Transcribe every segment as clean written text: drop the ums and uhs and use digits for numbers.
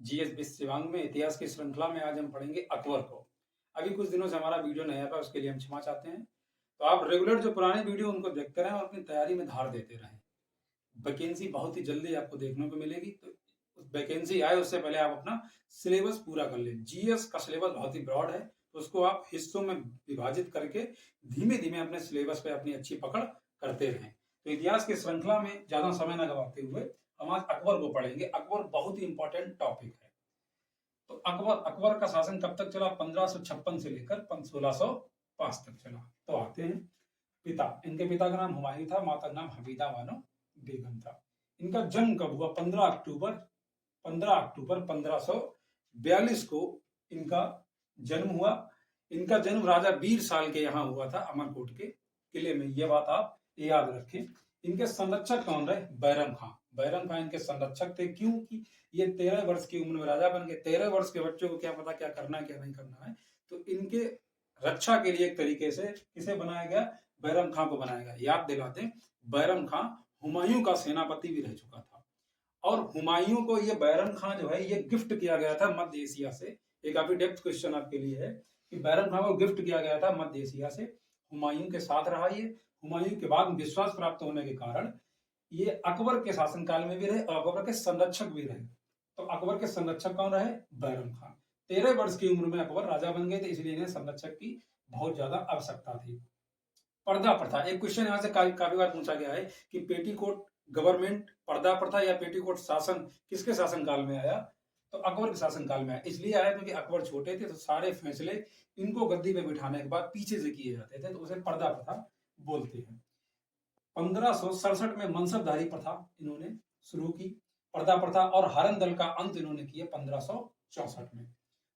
GS विस शिवांग में इतिहास की श्रृंखला में आज हम पढ़ेंगे अकबर को। अभी कुछ दिनों से हमारा वीडियो नहीं आ पाया, उसके लिए हम क्षमा चाहते हैं। तो आप रेगुलर जो पुराने वीडियो उनको देखते रहें और अपनी तैयारी में धार देते रहें। वैकेंसी बहुत ही जल्दी आपको देखने को मिलेगी, तो वैकेंसी आए उससे पहले आप अपना सिलेबस पूरा कर लें। जीएस का सिलेबस बहुत ही ब्रॉड है, तो उसको आप हिस्सों में विभाजित करके धीमे धीमे अपने सिलेबस पे अपनी अच्छी पकड़ करते रहें। तो इतिहास की श्रृंखला में ज्यादा समय न गवाते हुए हम आज अकबर को पढ़ेंगे। अकबर बहुत ही इंपॉर्टेंट टॉपिक है। तो अकबर अकबर का शासन कब तक चला? 1556 से लेकर 1605 तक चला। तो आते हैं पिता। इनके पिता का नाम हुमायूं था, माता का नाम हमीदा बानो बेगम था। इनका जन्म कब हुआ? 15 अक्टूबर 1542 को इनका जन्म हुआ। इनका जन्म राजा बीर साल के यहाँ हुआ था, अमरकोट के किले में। ये बात आप याद रखें। इनके संरक्षक कौन रहे? बैरम खां। बैरम खां इनके संरक्षक थे। क्योंकि ये 13 वर्ष की उम्र में राजा बन गए। 13 वर्ष के बच्चों को क्या पता क्या करना है क्या नहीं करना है। तो इनके रक्षा के लिए एक तरीके से किसे बनाया गया? बैरम खां को बनाया गया। याद दिलाते हैं, बैरम खां हुमायूं का सेनापति भी रह चुका था। और हुमायूं को ये बैरम खां जो है ये गिफ्ट किया गया था मध्य एशिया से। एक काफी डेप्थ क्वेश्चन आपके लिए है कि बैरम खां को गिफ्ट किया गया था मध्य एशिया से। हुमायूं के साथ रहा ये। हुमायूं के बाद विश्वास प्राप्त होने के कारण ये अकबर के शासनकाल में भी रहे और अकबर के संरक्षक भी रहे। तो अकबर के संरक्षक कौन रहे? बैरम खां। 13 वर्ष की उम्र में अकबर राजा बन गए थे, इसलिए इन्हें संरक्षक की बहुत ज्यादा आवश्यकता थी। पर्दा प्रथा, एक क्वेश्चन यहाँ से काफी बार पूछा गया है कि पेटीकोट गवर्नमेंट, पर्दा प्रथा या पेटीकोट शासन किसके शासनकाल में आया? तो अकबर के शासनकाल में आया। इसलिए आया क्योंकि अकबर छोटे थे, तो सारे फैसले इनको गद्दी पे बिठाने के बाद पीछे से किए जाते थे, तो उसे पर्दा प्रथा बोलते हैं। 1567 में मनसबदारी प्रथा इन्होंने शुरू की, पर्दा प्रथा, और हरन दल का अंत इन्होंने किया 1564 में।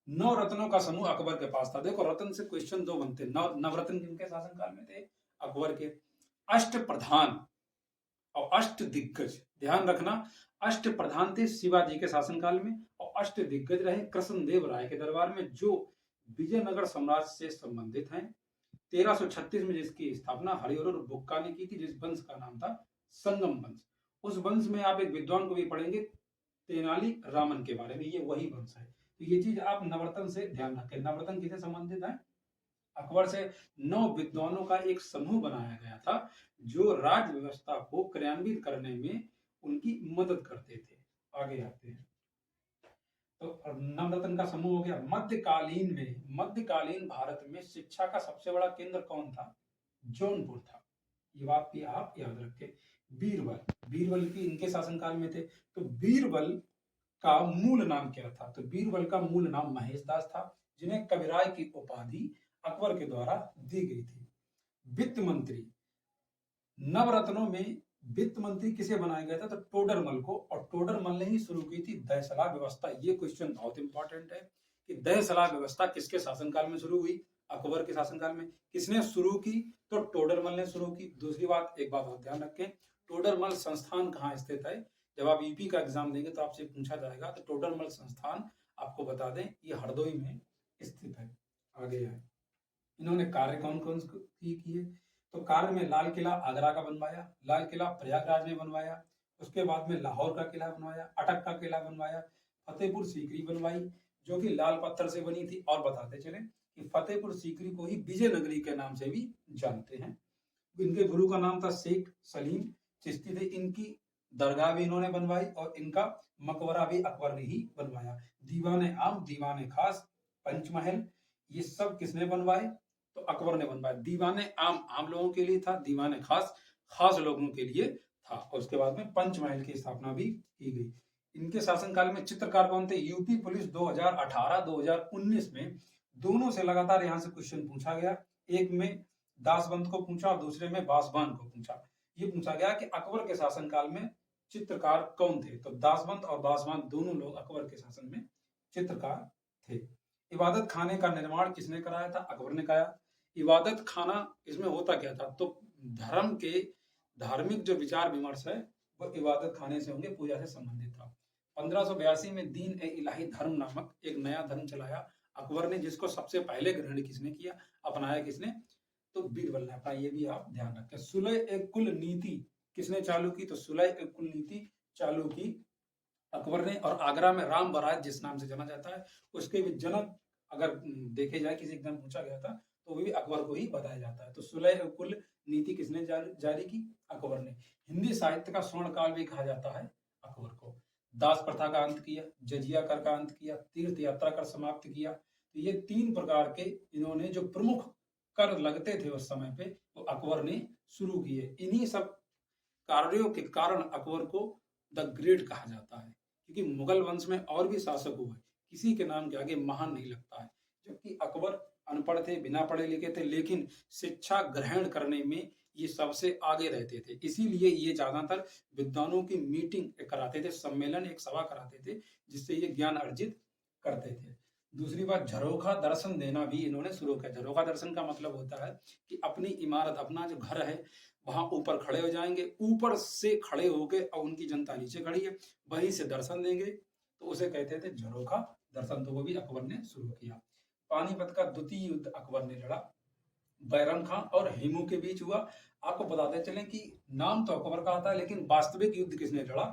9 रत्नों का समूह अकबर के पास था। देखो, रत्न से क्वेश्चन 2 बनते हैं। नवरत्न किनके शासनकाल में थे? अकबर के। अष्ट प्रधान और अष्ट दिग्गज, ध्यान रखना, अष्ट प्रधान थे शिवाजी के शासनकाल में और अष्ट दिग्गज रहे कृष्णदेव राय के दरबार में, जो विजयनगर साम्राज्य से संबंधित हैं। 1336 में जिसकी स्थापना हरिहर बुक्का ने की थी, जिस वंश का नाम था संगम वंश। उस वंश में आप एक विद्वान को भी पढ़ेंगे, तेनाली रामन के बारे में, ये वही वंश है। तो ये चीज आप नवरत्न से ध्यान रखें। नवरत्न किसे संबंधित है? अकबर से 9 विद्वानों का एक समूह बनाया गया था, जो राज्य व्यवस्था को क्रियान्वित करने में उनकी मदद करते थे। आगे आते हैं। तो नवरत्न का समूह हो गया। मध्यकालीन भारत में शिक्षा का सबसे बड़ा केंद्र कौन था? जौनपुर था। ये बात भी आप याद रखें। बीरबल की इनके शासनकाल में थे। तो बीरबल का मूल नाम क्या था? तो बीरबल का मूल नाम महेश दास था, जिन्हें कविराय की उपाधि अकबर के द्वारा दी गई थी। वित्त मंत्री, नवरत्नों में वित्त मंत्री किसे बनाया गया था? तो टोडरमल को। और टोडरमल ने ही शुरू की थी दहसला व्यवस्था। ये क्वेश्चन बहुत इंपॉर्टेंट है कि दहसला व्यवस्था किसके शासनकाल में शुरू हुई? अकबर के शासनकाल में। किसने शुरू की? तो टोडरमल ने शुरू की। दूसरी बात, एक बात और ध्यान रखें, टोडरमल संस्थान कहाँ स्थित है? जब आप यूपी का एग्जाम देंगे तो आपसे पूछा जाएगा। तो टोडरमल संस्थान आपको बता दें, ये हरदोई में स्थित है। आगे है, इन्होंने कार्य कौन कौन किए? तो कार्य में लाल किला आगरा का बनवाया, लाल किला प्रयागराज में बनवाया, उसके बाद में लाहौर का किला बनवाया, अटक का किला बनवाया, फतेहपुर सीकरी बनवाई, जो कि लाल पत्थर से बनी थी। और बताते चले कि फतेहपुर सीकरी को ही विजयनगरी के नाम से भी जानते हैं। इनके गुरु का नाम था शेख सलीम चिश्ती थे। इनकी दरगाह भी इन्होंने बनवाई और इनका मकबरा भी अकबर ने ही बनवाया। दीवाने आम, दीवाने खास, पंचमहल, ये सब किसने बनवाए? तो अकबर ने बनवाया। दीवाने आम आम लोगों के लिए था, दीवाने खास खास लोगों के लिए था। और उसके बाद में पंचमहल की स्थापना भी की गई। इनके शासनकाल में चित्रकार कौन थे? यूपी पुलिस 2018-2019 में दोनों से लगातार यहां से क्वेश्चन पूछा गया। एक में दासबंद को पूछा और दूसरे में बासबान को पूछा। ये पूछा गया कि अकबर के शासनकाल में चित्रकार कौन थे? तो दासबंद और बासबान दोनों लोग अकबर के शासन में चित्रकार थे। इबादत खाने का निर्माण किसने कराया था? अकबर ने कराया। इबादत खाना, इसमें होता क्या था? तो धर्म के धार्मिक जो विचार विमर्श है वो इबादत खाने से होंगे, पूजा से संबंधित था। 1582 में दीन ए इलाही धर्म नामक एक नया धर्म चलाया अकबर ने, जिसको सबसे पहले ग्रहण किसने किया, अपनाया किसने? तो बीरबल ने अपना। ये भी आप ध्यान रखें। सुलह ए कुल नीति किसने चालू की? तो सुलह ए कुल नीति चालू की अकबर ने, और आगरा में राम बारात जिस नाम से जाना जाता है, उसके भी जनक अगर देखे जाए, किसी एग्जाम पूछा गया था तो वो भी अकबर को ही बताया जाता है। तो सुलह कुल नीति किसने जारी की? अकबर ने। हिंदी साहित्य का स्वर्ण काल भी कहा जाता है अकबर को। दास प्रथा का अंत किया, जजिया कर का अंत किया, तीर्थ यात्रा कर समाप्त किया। तो ये 3 प्रकार के इन्होंने जो प्रमुख कर लगते थे उस समय पे, वो अकबर ने शुरू किए। इन्हीं सब कार्यों के कारण अकबर को द ग्रेट कहा जाता है, क्योंकि मुगल वंश में और भी शासक हुए, किसी के नाम के आगे महान नहीं लगता है। जबकि अकबर अनपढ़ थे, बिना पढ़े लिखे थे, लेकिन शिक्षा ग्रहण करने में ये सबसे आगे रहते थे। इसीलिए ये ज्यादातर विद्वानों की मीटिंग कराते थे, सम्मेलन, एक सभा कराते थे, जिससे ये ज्ञान अर्जित करते थे। दूसरी बात, झरोखा दर्शन देना भी इन्होंने शुरू किया। झरोखा दर्शन का मतलब होता है कि अपनी इमारत, अपना जो घर है, वहां ऊपर खड़े हो जाएंगे, ऊपर से खड़े होके, और उनकी जनता नीचे खड़ी है, वहीं से दर्शन देंगे, तो उसे कहते थे झरोखा दर्शन। तो वो भी अकबर ने शुरू किया। पानीपत का द्वितीय युद्ध अकबर ने लड़ा, बैरम खां और हेमू के बीच हुआ। आपको बताते चलें कि नाम तो अकबर का आता है, लेकिन वास्तविक युद्ध किसने लड़ा?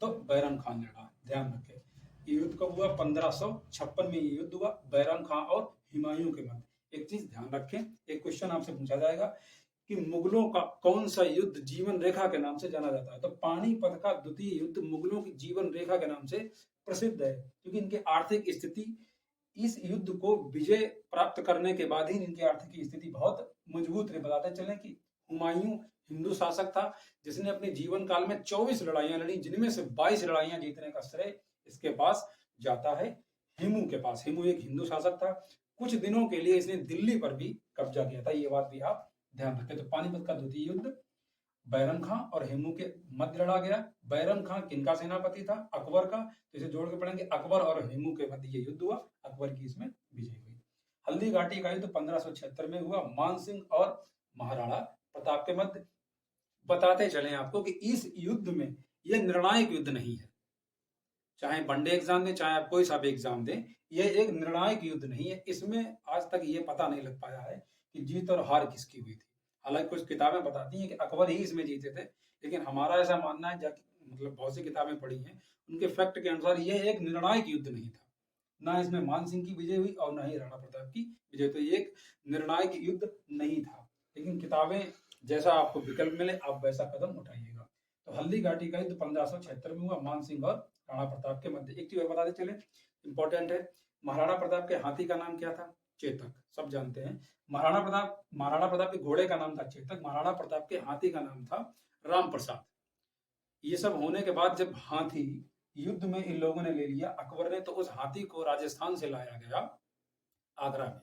तो बैरम खान ने लड़ा। ध्यान रखें, ये युद्ध कब हुआ? 1556 में ये युद्ध हुआ, बैरम खां और हुमायूं के मध्य। एक चीज ध्यान रखें, एक क्वेश्चन आपसे पूछा जाएगा कि मुगलों का कौन सा युद्ध जीवन रेखा के नाम से जाना जाता है? तो पानीपत का द्वितीय युद्ध मुगलों की जीवन रेखा के नाम से प्रसिद्ध है, क्योंकि इनकी आर्थिक स्थिति, इस युद्ध को विजय प्राप्त करने के बाद ही इनकी आर्थिक स्थिति बहुत मजबूत रही। बताते चले कि हुमायूं हिंदू शासक था, जिसने अपने जीवन काल में 24 लड़ाइयां लड़ी, जिनमें से 22 लड़ाइयां जीतने का श्रेय इसके पास जाता है, हेमू के पास। हेमू एक हिंदू शासक था, कुछ दिनों के लिए इसने दिल्ली पर भी कब्जा किया था। ये बात भी आप ध्यान रखें। तो पानीपत का द्वितीय युद्ध बैरम खां और हेमू के मध्य लड़ा गया। बैरम खां किनका सेनापति था? अकबर का। तो इसे जोड़ के पढ़ेंगे, अकबर और हेमू के मध्य ये युद्ध हुआ, अकबर की इसमें विजय हुई। हल्दी घाटी का युद्ध 1576 में हुआ, मान सिंह और महाराणा प्रताप के मध्य। बताते चले आपको कि इस युद्ध में यह निर्णायक युद्ध नहीं है, चाहे वनडे एग्जाम दें, चाहे आप कोई सा भी एग्जाम दें, यह एक निर्णायक युद्ध नहीं है। इसमें आज तक ये पता नहीं लग पाया है कि जीत और हार किसकी हुई थी। हालांकि कुछ किताबें बताती हैं कि अकबर ही इसमें जीते थे, लेकिन हमारा ऐसा मानना है, मतलब बहुत सी किताबें पढ़ी हैं, उनके फैक्ट के अनुसार यह एक निर्णायक युद्ध नहीं था। ना इसमें मान सिंह की विजय हुई और ना ही राणा प्रताप की विजय। तो ये एक निर्णायक युद्ध नहीं था, लेकिन किताबें जैसा आपको विकल्प मिले आप वैसा कदम उठाइएगा। तो हल्दी घाटी का युद्ध 1576 में हुआ, मान सिंह और राणा प्रताप के मध्य। एक चीज और बताते चले, इंपॉर्टेंट है, महाराणा प्रताप के हाथी का नाम क्या था? चेतक, सब जानते हैं। महाराणा प्रताप के घोड़े का नाम था चेतक, महाराणा प्रताप के हाथी का नाम था राम प्रसाद। ये सब होने के बाद जब हाथी युद्ध में इन लोगों ने ले लिया अकबर ने, तो उस हाथी को राजस्थान से लाया गया आगरा में।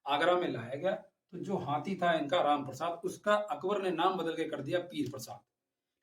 आगरा में लाया गया, तो जो हाथी था इनका राम प्रसाद, उसका अकबर ने नाम बदल के कर दिया पीर प्रसाद।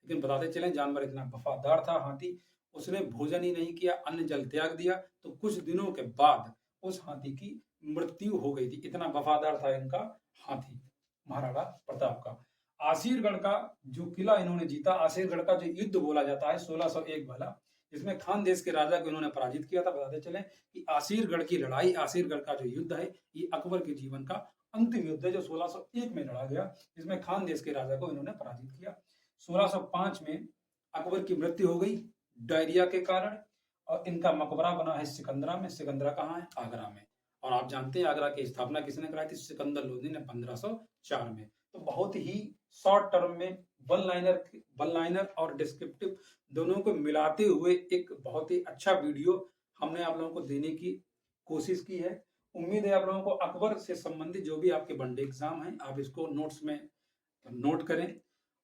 लेकिन बताते चले जानवर इतना वफादार था हाथी, उसने भोजन ही नहीं किया, अन्न जल त्याग दिया, तो कुछ दिनों के बाद उस हाथी की मृत्यु हो गई थी। इतना वफादार था इनका हाथी, महाराणा प्रताप का। आसीरगढ़ का जो किला इन्होंने जीता, आसीरगढ़ का जो युद्ध बोला जाता है 1601 वाला, जिसमें खान देश के राजा को इन्होंने पराजित किया था। बताते चले कि आसीरगढ़ की लड़ाई, आसीरगढ़ का जो युद्ध है, ये अकबर के जीवन का अंतिम युद्ध है, जो 1601 में लड़ा गया, जिसमें खान देश के राजा को इन्होंने पराजित किया। 1605 में अकबर की मृत्यु हो गई डायरिया के कारण, और इनका मकबरा बना है सिकंदरा में। सिकंदरा कहाँ है? आगरा में। और आप जानते हैं आगरा की स्थापना किसने कराई थी? सिकंदर लोधी ने 1504 में। तो बहुत ही शॉर्ट टर्म में वन लाइनर और डिस्क्रिप्टिव दोनों को मिलाते हुए एक बहुत ही अच्छा वीडियो हमने आप लोगों को देने की कोशिश की है। उम्मीद है आप लोगों को अकबर से संबंधित जो भी आपके वनडे एग्जाम है, आप इसको नोट्स में नोट करें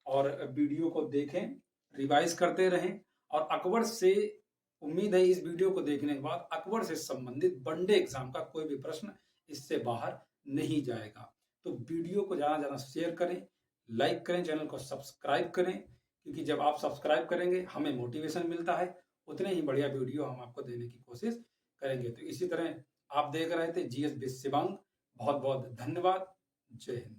और वीडियो को देखें, रिवाइज करते रहें। और अकबर से उम्मीद है इस वीडियो को देखने के बाद अकबर से संबंधित वनडे एग्जाम का कोई भी प्रश्न इससे बाहर नहीं जाएगा। तो वीडियो को ज़्यादा ज़्यादा शेयर करें, लाइक करें, चैनल को सब्सक्राइब करें, क्योंकि जब आप सब्सक्राइब करेंगे हमें मोटिवेशन मिलता है, उतने ही बढ़िया वीडियो हम आपको देने की कोशिश करेंगे। तो इसी तरह आप देख रहे थे जीएस विद शिवांग। बहुत बहुत धन्यवाद। जय हिंद।